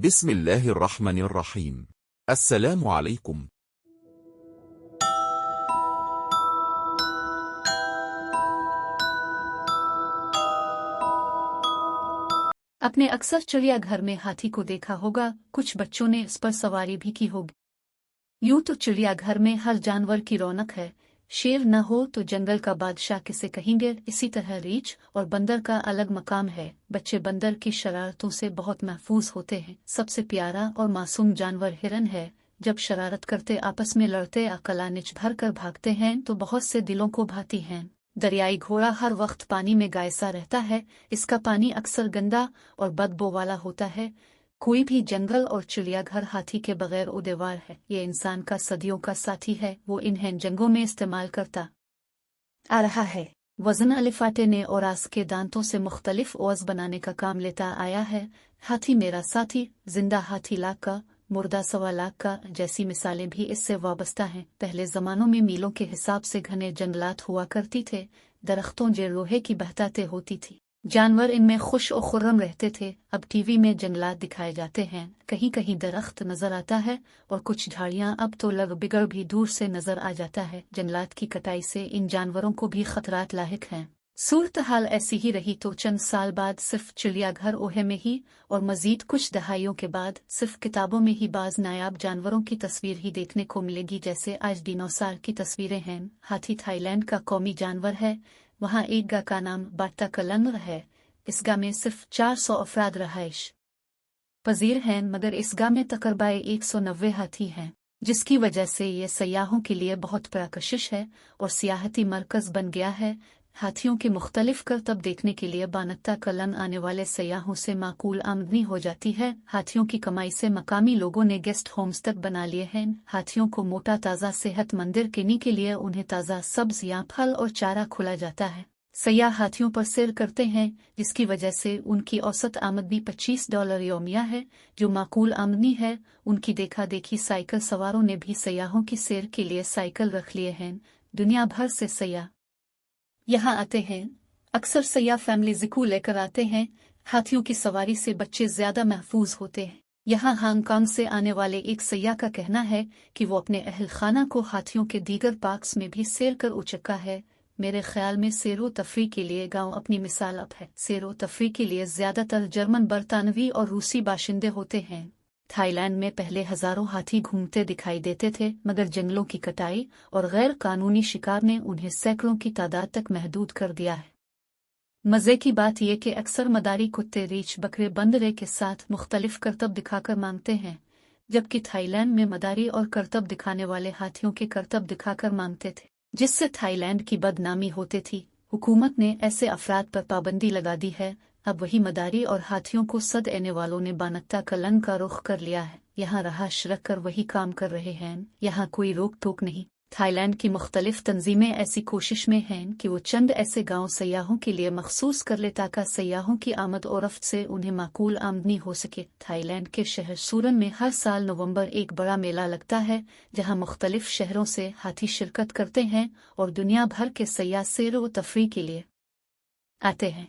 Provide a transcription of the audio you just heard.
بسم الله الرحمن الرحيم. السلام عليكم. अपने अक्सर चिड़ियाघर में हाथी को देखा होगा, कुछ बच्चों ने इस पर सवारी भी की होगी। यूं तो चिड़ियाघर में हर जानवर की रौनक है। शेर न हो तो जंगल का बादशाह किसे कहेंगे। इसी तरह रीछ और बंदर का अलग मकाम है। बच्चे बंदर की शरारतों से बहुत महफूज होते हैं। सबसे प्यारा और मासूम जानवर हिरन है। जब शरारत करते आपस में लड़ते या कलानिच भर कर भागते हैं तो बहुत से दिलों को भाती हैं। दरियाई घोड़ा हर वक्त पानी में गायसा रहता है। इसका पानी अक्सर गंदा और बदबू वाला होता है। कोई भी जंगल और चिड़ियाघर हाथी के बगैर उदेवार है। ये इंसान का सदियों का साथी है। वो इन्हें जंगों में इस्तेमाल करता आ रहा है। वजन अलिफाटे ने औरास के दांतों से मुख्तलिफ ओज़ बनाने का काम लेता आया है। हाथी मेरा साथी, जिंदा हाथी लाख का, मुर्दा सवा लाख का जैसी मिसालें भी इससे वाबस्ता हैं। पहले ज़मानों में मीलों के हिसाब से घने जंगलात हुआ करती थे। दरख्तों जे लोहे की बहताते होती थी। जानवर इनमें खुश और खुर्रम रहते थे। अब टीवी में जंगलात दिखाए जाते हैं। कहीं कहीं दरख्त नजर आता है और कुछ झाड़ियां अब तो लग बिगड़ भी दूर से नजर आ जाता है। जंगलात की कटाई से इन जानवरों को भी खतरात लाहिक हैं। सूरत हाल ऐसी ही रही तो चंद साल बाद सिर्फ चिड़ियाघर ओहे में ही और मजीद कुछ दहाइयों के बाद सिर्फ किताबों में ही बाज नायाब जानवरों की तस्वीर ही देखने को मिलेगी। जैसे आज डिनोसार की तस्वीरें हैं। हाथी थाईलैंड का कौमी जानवर है। वहाँ एक गांव का नाम बाटा कलंग है। इस गांव में सिर्फ 400 अफराद रहाइश पजीर हैं, मगर इस गांव में तकरीबन 190 हाथी हैं, जिसकी वजह से ये सयाहों के लिए बहुत पुरकशिश है और सियाहती मरकज बन गया है। हाथियों के मुख्तलिफ करतब देखने के लिए बानत्ता कलन आने वाले सयाहों से माकूल आमदनी हो जाती है। हाथियों की कमाई से मकामी लोगों ने गेस्ट होम्स तक बना लिए हैं। हाथियों को मोटा ताज़ा सेहत मंदिर केनी के लिए उन्हें ताज़ा सब्ज या फल और चारा खुला जाता है। सयाह हाथियों पर सैर करते हैं, जिसकी वजह से उनकी औसत आमदनी $25 यौमिया है, जो माकूल आमदनी है। उनकी देखा देखी साइकिल सवारों ने भी सयाहों की सैर के लिए साइकिल रख लिए हैं। दुनिया भर से सयाह यहाँ आते हैं। अक्सर सयाह फैमिली जिकू लेकर आते हैं। हाथियों की सवारी से बच्चे ज्यादा महफूज होते हैं। यहाँ हांगकांग से आने वाले एक सयाह का कहना है कि वो अपने अहल खाना को हाथियों के दीगर पार्क्स में भी सैर कर उचका है। मेरे ख्याल में सैरो तफरी के लिए गांव अपनी मिसाल अब है। सैरो तफरी के लिए ज्यादातर जर्मन, बरतानवी और रूसी बाशिंदे होते हैं। थाईलैंड में पहले हजारों हाथी घूमते दिखाई देते थे, मगर जंगलों की कटाई और गैर कानूनी शिकार ने उन्हें सैकड़ों की तादाद तक महदूद कर दिया है। मजे की बात यह कि अक्सर मदारी कुत्ते रीछ बकरे बंदरे के साथ मुख्तलिफ करतब दिखाकर मांगते हैं, जबकि थाईलैंड में मदारी और करतब दिखाने वाले हाथियों के करतब दिखाकर मांगते थे, जिससे थाईलैंड की बदनामी होती थी। हुकूमत ने ऐसे अफराद पर पाबंदी लगा दी है। अब वही मदारी और हाथियों को सद एने वालों ने बानत्ता कलंग का रुख कर लिया है। यहाँ रहाश रख कर वही काम कर रहे हैं। यहाँ कोई रोक टोक नहीं। थाईलैंड की मुख्तलिफ तंजीमें ऐसी कोशिश में हैं कि वो चंद ऐसे गांव सयाहों के लिए मखसूस कर ले ताकि सयाहों की आमद और रफ्त से उन्हें माकूल आमदनी हो सके। थाईलैंड के शहर सूरन में हर साल नवंबर एक बड़ा मेला लगता है, जहां मुख्तलिफ शहरों से हाथी शिरकत करते हैं और दुनिया भर के सयाह सैर व तफरी के लिए आते हैं।